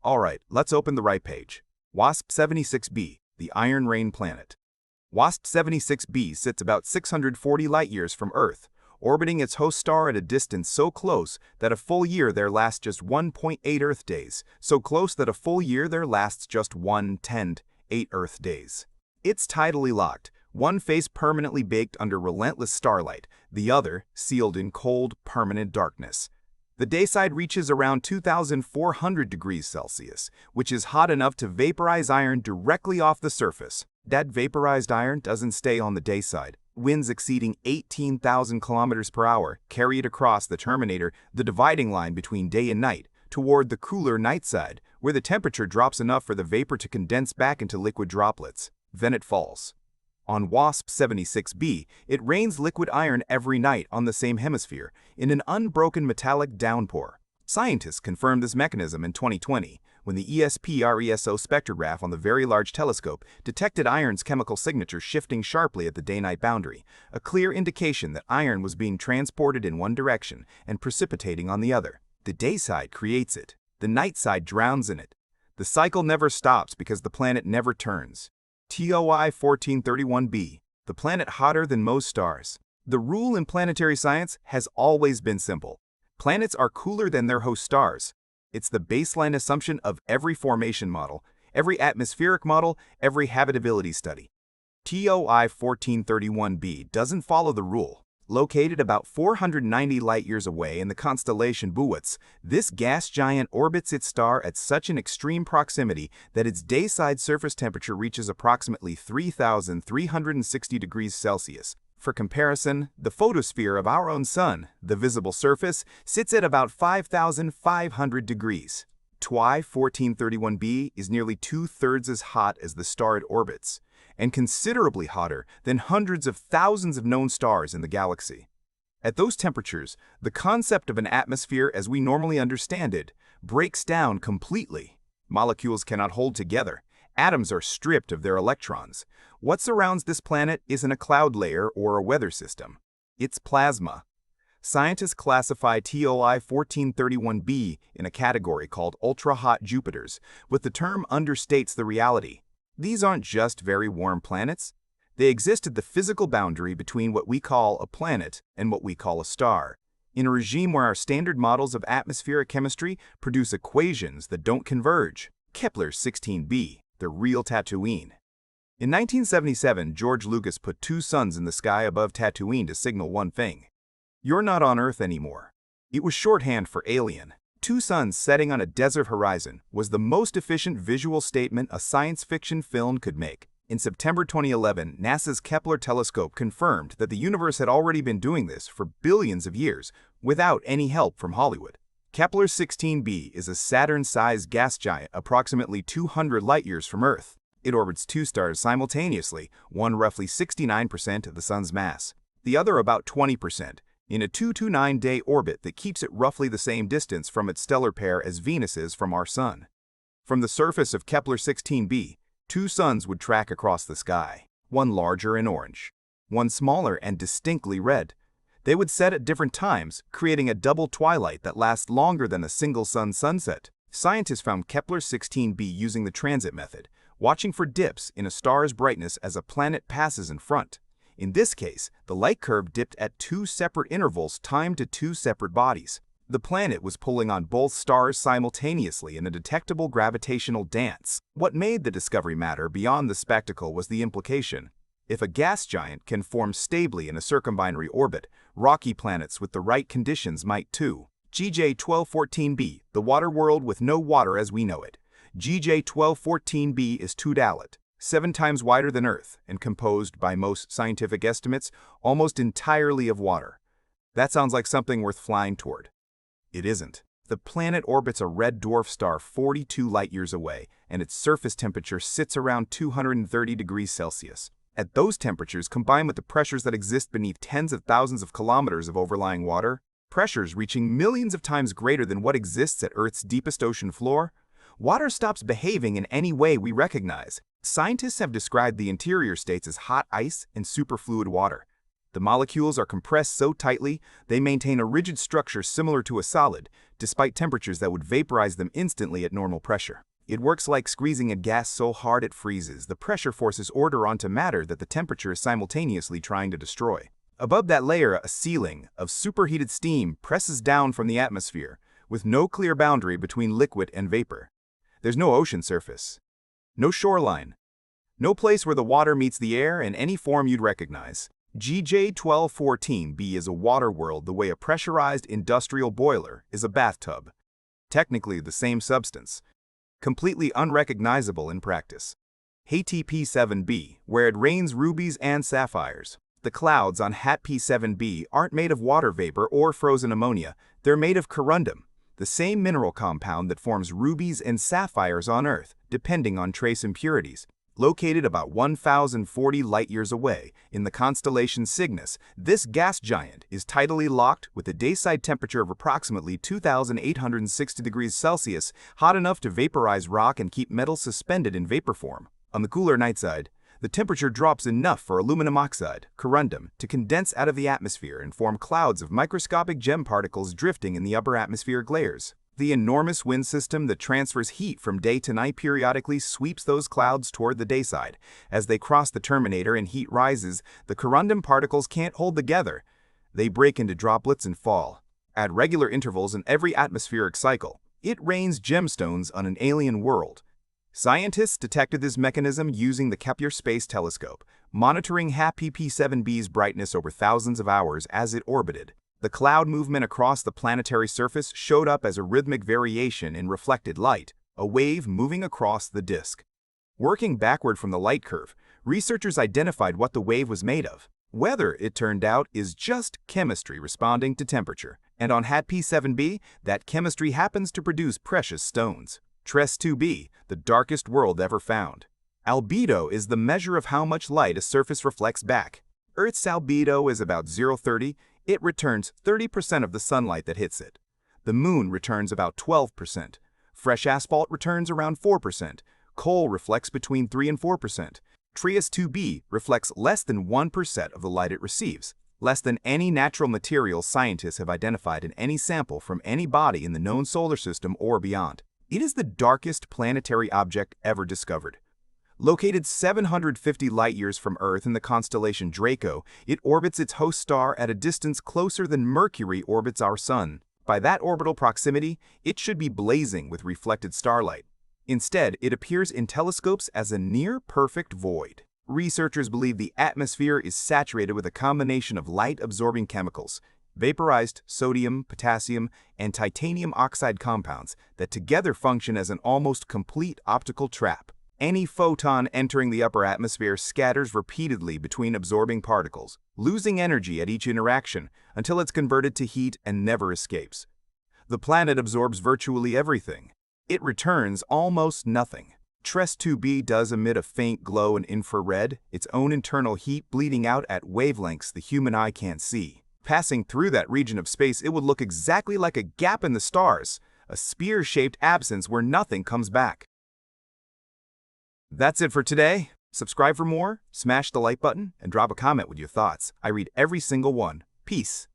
Alright, let's open the right page. WASP-76b, the Iron Rain planet. WASP-76b sits about 640 light-years from Earth, orbiting its host star at a distance so close that a full year there lasts just 1.8 Earth days, so close that a full year there lasts just 1/10 Earth days. It's tidally locked, one face permanently baked under relentless starlight, the other sealed in cold, permanent darkness. The dayside reaches around 2,400 degrees Celsius, which is hot enough to vaporize iron directly off the surface. That vaporized iron doesn't stay on the dayside. Winds exceeding 18,000 kilometers per hour carry it across the terminator, the dividing line between day and night, toward the cooler night side, where the temperature drops enough for the vapor to condense back into liquid droplets. Then it falls. On WASP-76b, it rains liquid iron every night on the same hemisphere, in an unbroken metallic downpour. Scientists confirmed this mechanism in 2020, when the ESP-RESO spectrograph on the Very Large Telescope detected iron's chemical signature shifting sharply at the day-night boundary, a clear indication that iron was being transported in one direction and precipitating on the other. The day side creates it. The night side drowns in it. The cycle never stops because the planet never turns. TOI 1431b, the planet hotter than most stars. The rule in planetary science has always been simple. Planets are cooler than their host stars. It's the baseline assumption of every formation model, every atmospheric model, every habitability study. TOI 1431b doesn't follow the rule. Located about 490 light-years away in the constellation Buwitz, this gas giant orbits its star at such an extreme proximity that its dayside surface temperature reaches approximately 3,360 degrees Celsius. For comparison, the photosphere of our own sun, the visible surface, sits at about 5,500 degrees. TOI 1431b is nearly two-thirds as hot as the star it orbits, and considerably hotter than hundreds of thousands of known stars in the galaxy. At those temperatures, the concept of an atmosphere as we normally understand it breaks down completely. Molecules cannot hold together. Atoms are stripped of their electrons. What surrounds this planet isn't a cloud layer or a weather system. It's plasma. Scientists classify TOI 1431b in a category called ultra-hot Jupiters, but the term understates the reality. These aren't just very warm planets. They exist at the physical boundary between what we call a planet and what we call a star, in a regime where our standard models of atmospheric chemistry produce equations that don't converge. Kepler 16b, the real Tatooine. In 1977, George Lucas put two suns in the sky above Tatooine to signal one thing: you're not on Earth anymore. It was shorthand for alien. Two suns setting on a desert horizon was the most efficient visual statement a science fiction film could make. In September 2011, NASA's Kepler telescope confirmed that the universe had already been doing this for billions of years without any help from Hollywood. Kepler 16b is a Saturn-sized gas giant approximately 200 light-years from Earth. It orbits two stars simultaneously, one roughly 69% of the Sun's mass, the other about 20%. In a 229-day orbit that keeps it roughly the same distance from its stellar pair as Venus is from our Sun. From the surface of Kepler 16b, two suns would track across the sky, one larger and orange, one smaller and distinctly red. They would set at different times, creating a double twilight that lasts longer than a single sun sunset. Scientists found Kepler 16b using the transit method, watching for dips in a star's brightness as a planet passes in front. In this case, the light curve dipped at two separate intervals timed to two separate bodies. The planet was pulling on both stars simultaneously in a detectable gravitational dance. What made the discovery matter beyond the spectacle was the implication. If a gas giant can form stably in a circumbinary orbit, rocky planets with the right conditions might too. GJ1214b, the water world with no water as we know it. GJ1214b is Tudalit, 7 times wider than Earth and composed, by most scientific estimates, almost entirely of water. That sounds like something worth flying toward. It isn't. The planet orbits a red dwarf star 42 light-years away, and its surface temperature sits around 230 degrees Celsius. At those temperatures, combined with the pressures that exist beneath tens of thousands of kilometers of overlying water, pressures reaching millions of times greater than what exists at Earth's deepest ocean floor, water stops behaving in any way we recognize. Scientists have described the interior states as hot ice and superfluid water. The molecules are compressed so tightly, they maintain a rigid structure similar to a solid, despite temperatures that would vaporize them instantly at normal pressure. It works like squeezing a gas so hard it freezes. The pressure forces order onto matter that the temperature is simultaneously trying to destroy. Above that layer, a ceiling of superheated steam presses down from the atmosphere, with no clear boundary between liquid and vapor. There's no ocean surface, no shoreline, no place where the water meets the air in any form you'd recognize. GJ1214b is a water world the way a pressurized industrial boiler is a bathtub. Technically the same substance, completely unrecognizable in practice. HAT-P7b, where it rains rubies and sapphires. The clouds on HAT-P7b aren't made of water vapor or frozen ammonia, they're made of corundum, the same mineral compound that forms rubies and sapphires on Earth, depending on trace impurities. Located about 1,040 light-years away in the constellation Cygnus, this gas giant is tidally locked with a dayside temperature of approximately 2,860 degrees Celsius, hot enough to vaporize rock and keep metal suspended in vapor form. On the cooler night side, the temperature drops enough for aluminum oxide, corundum, to condense out of the atmosphere and form clouds of microscopic gem particles drifting in the upper atmospheric layers. The enormous wind system that transfers heat from day to night periodically sweeps those clouds toward the dayside. As they cross the terminator and heat rises, the corundum particles can't hold together. They break into droplets and fall. At regular intervals in every atmospheric cycle, it rains gemstones on an alien world. Scientists detected this mechanism using the Kepler Space Telescope, monitoring HAT-P7b's brightness over thousands of hours as it orbited. The cloud movement across the planetary surface showed up as a rhythmic variation in reflected light, a wave moving across the disk. Working backward from the light curve, researchers identified what the wave was made of. Weather, it turned out, is just chemistry responding to temperature, and on HAT-P7b, that chemistry happens to produce precious stones. TRES-2b, the darkest world ever found. Albedo is the measure of how much light a surface reflects back. Earth's albedo is about 0.30. It returns 30% of the sunlight that hits it. The moon returns about 12%. Fresh asphalt returns around 4%. Coal reflects between 3 and 4%. TRES-2b reflects less than 1% of the light it receives, less than any natural material scientists have identified in any sample from any body in the known solar system or beyond. It is the darkest planetary object ever discovered. Located 750 light-years from Earth in the constellation Draco, it orbits its host star at a distance closer than Mercury orbits our Sun. By that orbital proximity, it should be blazing with reflected starlight. Instead, it appears in telescopes as a near-perfect void. Researchers believe the atmosphere is saturated with a combination of light-absorbing chemicals, vaporized sodium, potassium, and titanium oxide compounds that together function as an almost complete optical trap. Any photon entering the upper atmosphere scatters repeatedly between absorbing particles, losing energy at each interaction until it's converted to heat and never escapes. The planet absorbs virtually everything. It returns almost nothing. TRES-2b does emit a faint glow in infrared, its own internal heat bleeding out at wavelengths the human eye can't see. Passing through that region of space, it would look exactly like a gap in the stars, a spear-shaped absence where nothing comes back. That's it for today. Subscribe for more, smash the like button, and drop a comment with your thoughts. I read every single one. Peace.